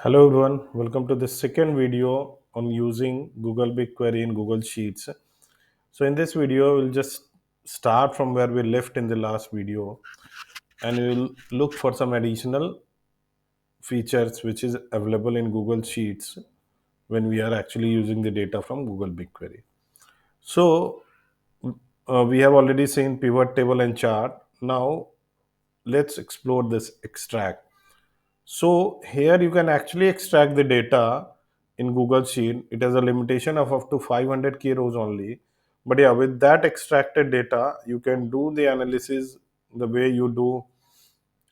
Hello everyone, welcome to the second video on using Google BigQuery in Google Sheets. So in this video, we'll just start from where we left in the last video and we'll look for some additional features which is available in Google Sheets when we are actually using the data from Google BigQuery. So we have already seen pivot table and chart. Now let's explore this extract. So here you can actually extract the data in Google Sheet. It has a limitation of up to 500k rows only. But yeah, with that extracted data, you can do the analysis the way you do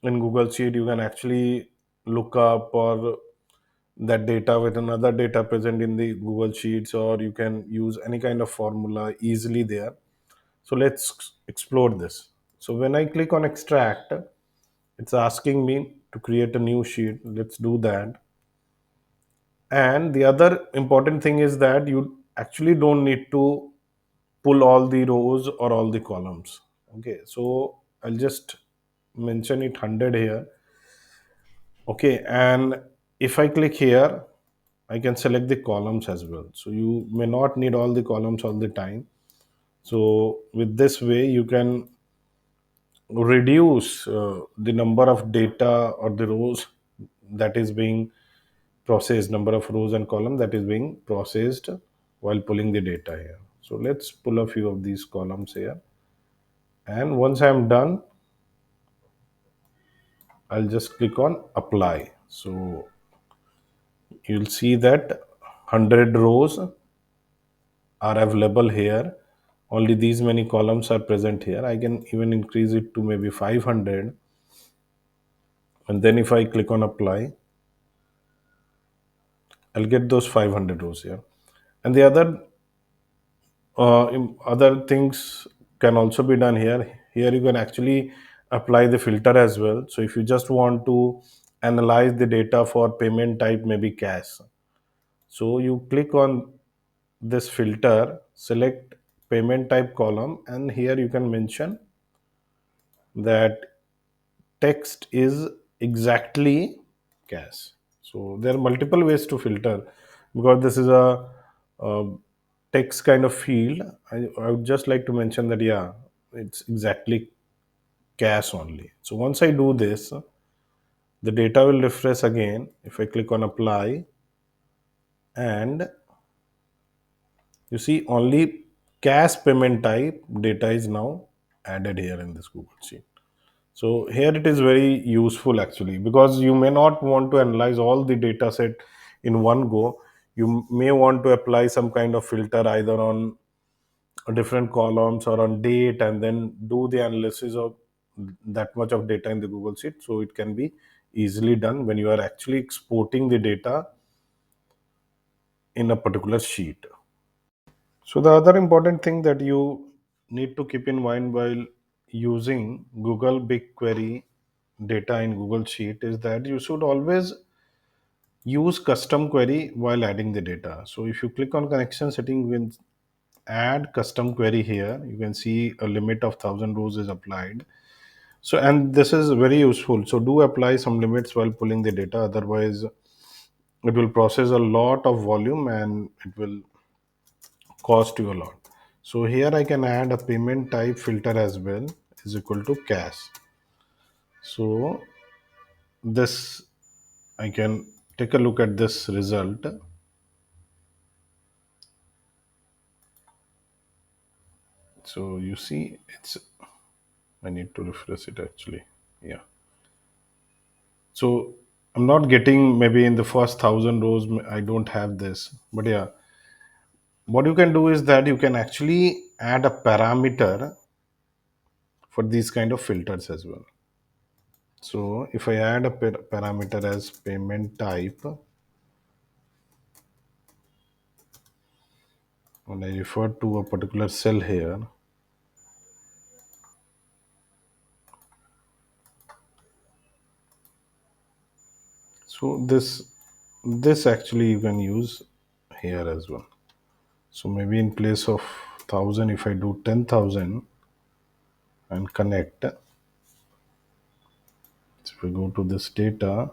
in Google Sheet. You can actually look up or that data with another data present in the Google Sheets, or you can use any kind of formula easily there. So let's explore this. So when I click on extract, it's asking me to create a new sheet. Let's do that. And the other important thing is that you actually don't need to pull all the rows or all the columns. Okay, so I'll just mention it 100 here. Okay, and if I click here, I can select the columns as well. So you may not need all the columns all the time. So with this way, you can reduce the number of data or the rows that is being processed, number of rows and column that is being processed while pulling the data here. So let's pull a few of these columns here. And once I'm done, I'll just click on apply. So you'll see that 100 rows are available here. Only these many columns are present here. I can even increase it to maybe 500. And then if I click on apply, I'll get those 500 rows here. And the other things can also be done here. Here you can actually apply the filter as well. So if you just want to analyze the data for payment type, maybe cash, so you click on this filter, select payment type column, and here you can mention that text is exactly cash. So there are multiple ways to filter because this is a text kind of field. I would just like to mention that yeah, it's exactly cash only. So once I do this, the data will refresh again if I click on apply, and you see only cash payment type data is now added here in this Google Sheet. So here it is very useful actually because you may not want to analyze all the data set in one go. You may want to apply some kind of filter either on different columns or on date and then do the analysis of that much of data in the Google Sheet. So it can be easily done when you are actually exporting the data in a particular sheet. So the other important thing that you need to keep in mind while using Google BigQuery data in Google Sheet is that you should always use custom query while adding the data. So if you click on connection setting with add custom query here, you can see a limit of 1000 rows is applied. So and this is very useful. So do apply some limits while pulling the data. Otherwise, it will process a lot of volume and it will cost you a lot. So here I can add a payment type filter as well is equal to cash. So this I can take a look at this result. So you see it's I need to refresh it actually. Yeah. So I'm not getting maybe in the first 1000 rows I don't have this. But yeah, what you can do is that you can actually add a parameter for these kind of filters as well. So if I add a parameter as payment type and I refer to a particular cell here, so this actually you can use here as well. So maybe in place of 1000, if I do 10,000 and connect, so if we go to this data,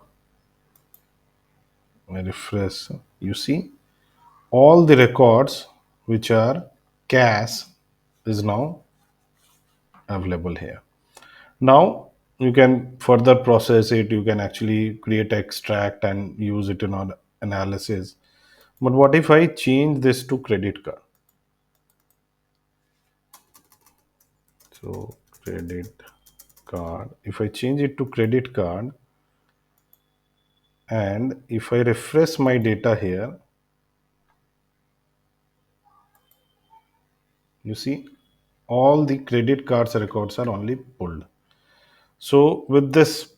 I refresh, you see all the records which are cache is now available here. Now you can further process it. You can actually create extract and use it in our analysis. But what if I change this to credit card? So credit card. If I change it to credit card and if I refresh my data here, you see all the credit cards records are only pulled. So with this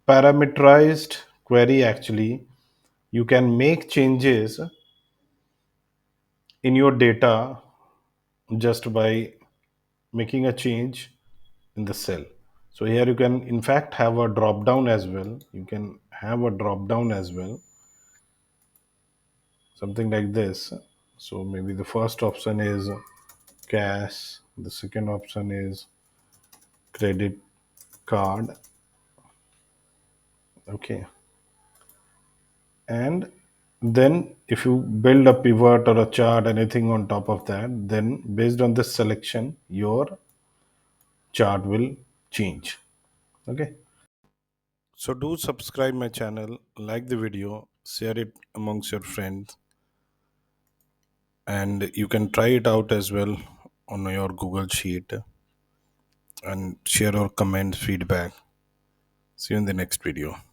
parameterized query, actually, you can make changes in your data just by making a change in the cell. So here you can in fact have a drop down as well. You can have a drop down as well, something like this. So maybe the first option is cash, the second option is credit card. Okay. And then if you build a pivot or a chart, anything on top of that, then based on this selection, your chart will change. Okay. So do subscribe my channel, like the video, share it amongst your friends, and you can try it out as well on your Google Sheet and share your comments, feedback. See you in the next video.